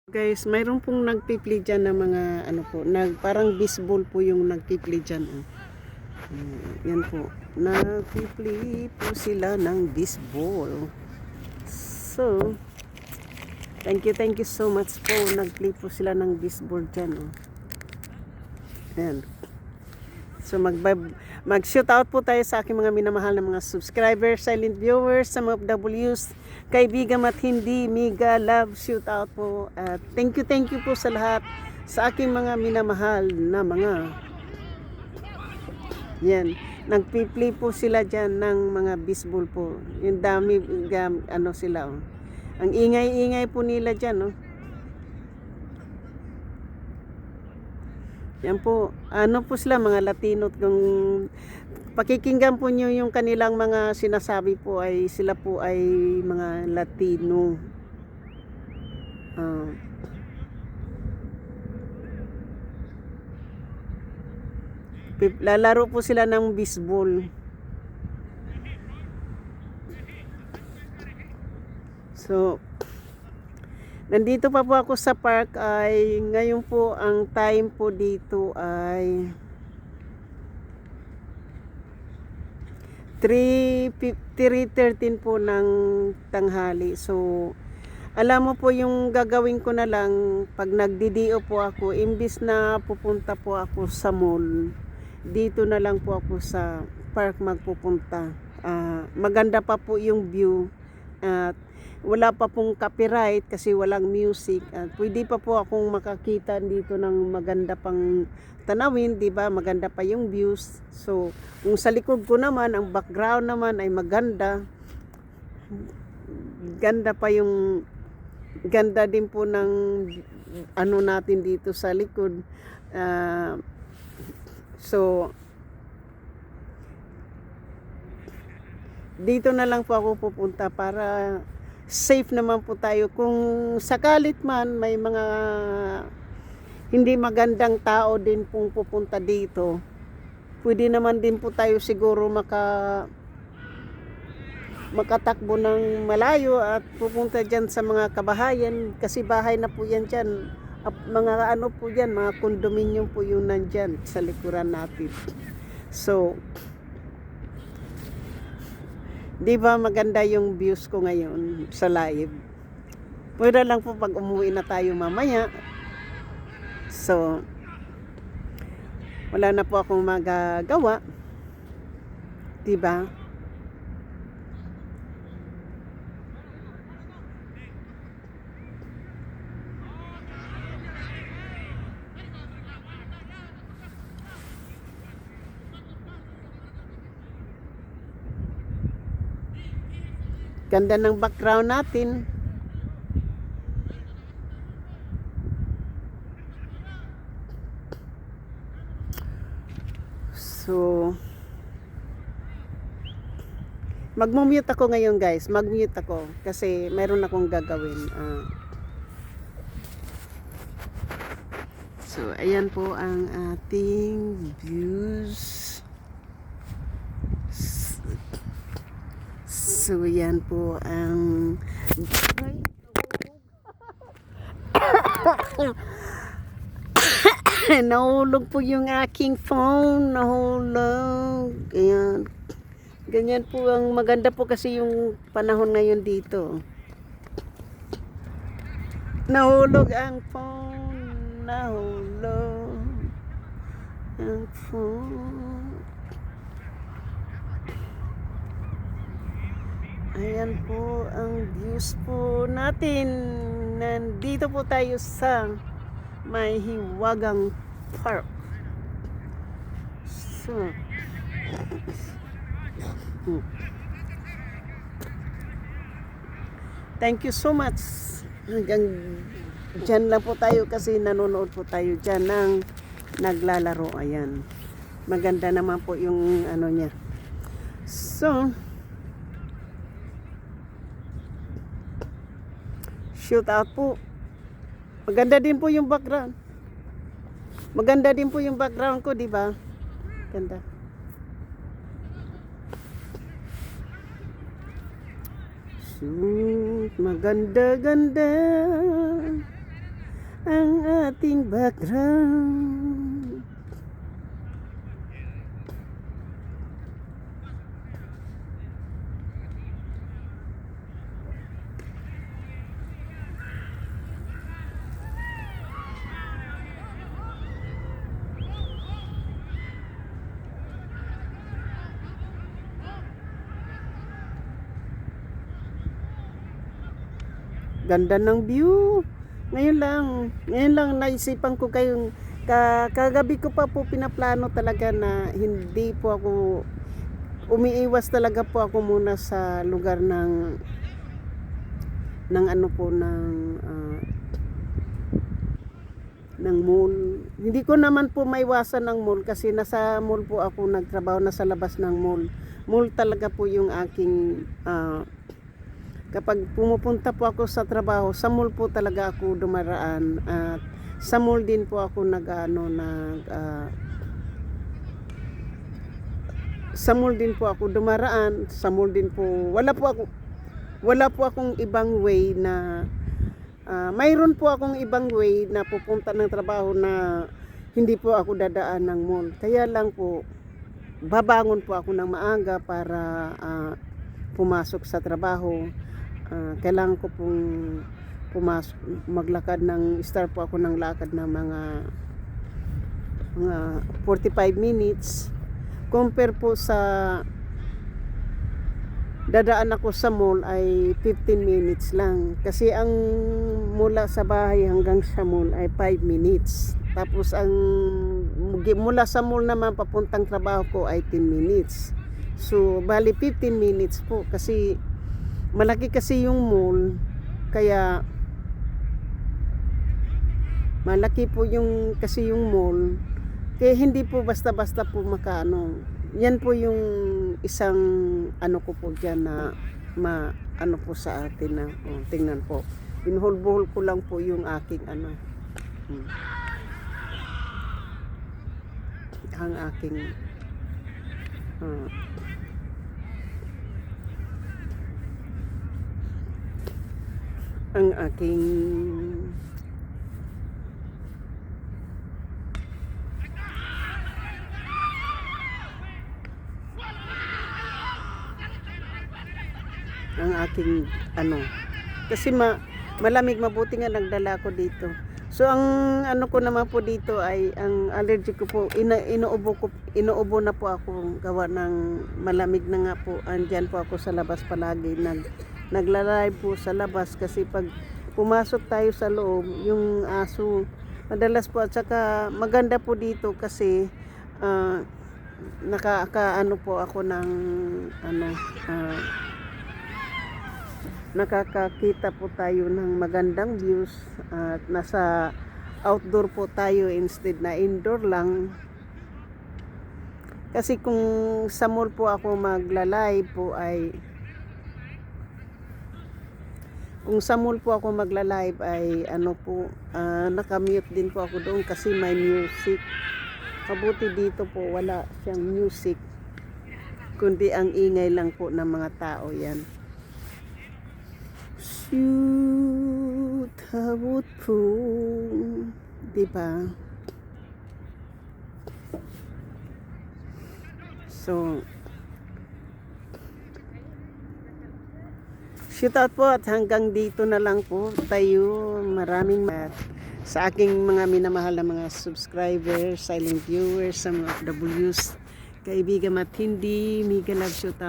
Guys, mayroon pong nagpipli dyan ng mga ano po, parang baseball po yung nagpipli dyan. Oh. Yan po. Nagpipli po sila ng baseball. So, thank you so much po. Nagpli po sila ng baseball dyan. Oh. Yan. So mag-shoot out po tayo sa aking mga minamahal na mga subscribers, silent viewers, sa mga W's, kaibigan at hindi, mega love shoot out po. At thank you po sa lahat sa aking mga minamahal na mga yan. Nagpi-play po sila dyan ng mga baseball po. Yung dami, ano sila oh. Ang ingay-ingay po nila dyan oh. Yan po, ano po sila mga Latino, kung pakikinggan po nyo yung kanilang mga sinasabi po ay sila po ay mga Latino. Lalaro po sila ng baseball. So, nandito pa po ako sa park ay ngayon po ang time po dito ay 3:13 po ng tanghali. So, alam mo po yung gagawin ko na lang pag nagdidio po ako, imbis na pupunta po ako sa mall, dito na lang po ako sa park magpupunta. Maganda pa po yung view at wala pa pong copyright kasi walang music at pwede pa po akong makakita dito ng maganda pang tanawin, di ba? Maganda pa yung views. So, kung sa likod ko naman, ang background naman ay maganda. Ganda pa yung ganda din po ng ano natin dito sa likod. So, dito na lang po ako pupunta para safe naman po tayo. Kung sakalit man may mga hindi magandang tao din pong pupunta dito, pwede naman din po tayo siguro makatakbo ng malayo at pupunta dyan sa mga kabahayan kasi bahay na po yan dyan. Mga ano po yan, mga condominium po yung nandyan sa likuran natin. So, di ba maganda yung views ko ngayon sa live? Pwede lang po pag umuwi na tayo mamaya. So, wala na po akong magagawa. Di ba? Ganda ng background natin. So, mag-mute ako ngayon guys. Mag-mute ako kasi mayroon akong gagawin. So, ayan po ang ating views. So, yan po ang nahulog po yung aking phone. Nahulog. Ayan. Ganyan po ang maganda po kasi yung panahon ngayon dito. Nahulog ang phone. Nahulog ang phone. Ayan po ang views po natin. Nandito po tayo sa may Hiwagang Park. So, thank you so much. Hanggang dyan lang po tayo kasi nanonood po tayo dyan ng naglalaro. Ayan. Maganda naman po yung ano niya. So, shoot out po. Maganda din po yung background. Maganda din po yung background ko, di ba? Ganda. Shoot, maganda-ganda. ang ating background. Ganda ng view. Ngayon lang naisipan ko kayong kagabi ko pa po pinaplano talaga na hindi po ako umiiwas talaga po ako muna sa lugar ng ano po ng mall. Hindi ko naman po maiwasan ng mall kasi nasa mall po ako nagtrabaho, nasa labas ng mall. Mall talaga po yung aking kapag pumupunta po ako sa trabaho, sa mall po talaga ako dumaraan at sa mall din po ako sa mall din po ako dumaraan, sa mall din po wala po akong ibang way na mayroon po akong ibang way na pupunta ng trabaho na hindi po ako dadaan ng mall. Kaya lang po babangon po ako ng maaga para pumasok sa trabaho. Kailangan ko pong pumasok, maglakad start po ako ng lakad ng mga 45 minutes compare po sa dadaan ako sa mall ay 15 minutes lang kasi ang mula sa bahay hanggang sa mall ay 5 minutes, tapos ang mula sa mall naman papuntang trabaho ko ay 10 minutes, so bali 15 minutes po kasi malaki kasi yung mall, kaya malaki po yung mall, kaya hindi po basta-basta po makaano. Yan po yung isang ano ko po dyan na ano po sa atin na tingnan po. Binuhol-buhol ko lang po yung aking ang aking ang aking kasi malamig, mabuti nga nagdala ko dito. So ang ano ko naman po dito ay ang allergic ko po, inuubo na po ako gawa ng malamig na nga po. Andyan po ako sa labas palagi, naglalay po sa labas kasi pag pumasok tayo sa loob, yung aso madalas po, at saka maganda po dito kasi nakakaano po ako ng nakakakita po tayo ng magandang views at nasa outdoor po tayo instead na indoor lang. Kasi kung sa mall po ako maglalay po ay ano po, nakamute din po ako doon kasi may music. Mabuti dito po wala siyang music, kundi ang ingay lang po ng mga tao. Yan. Shoot, hawot po, diba? So, shoot out po at hanggang dito na lang po tayo. Maraming sa aking mga minamahal na mga subscribers, silent viewers, sa mga OFWs, kaibigan at hindi, mega love shoot out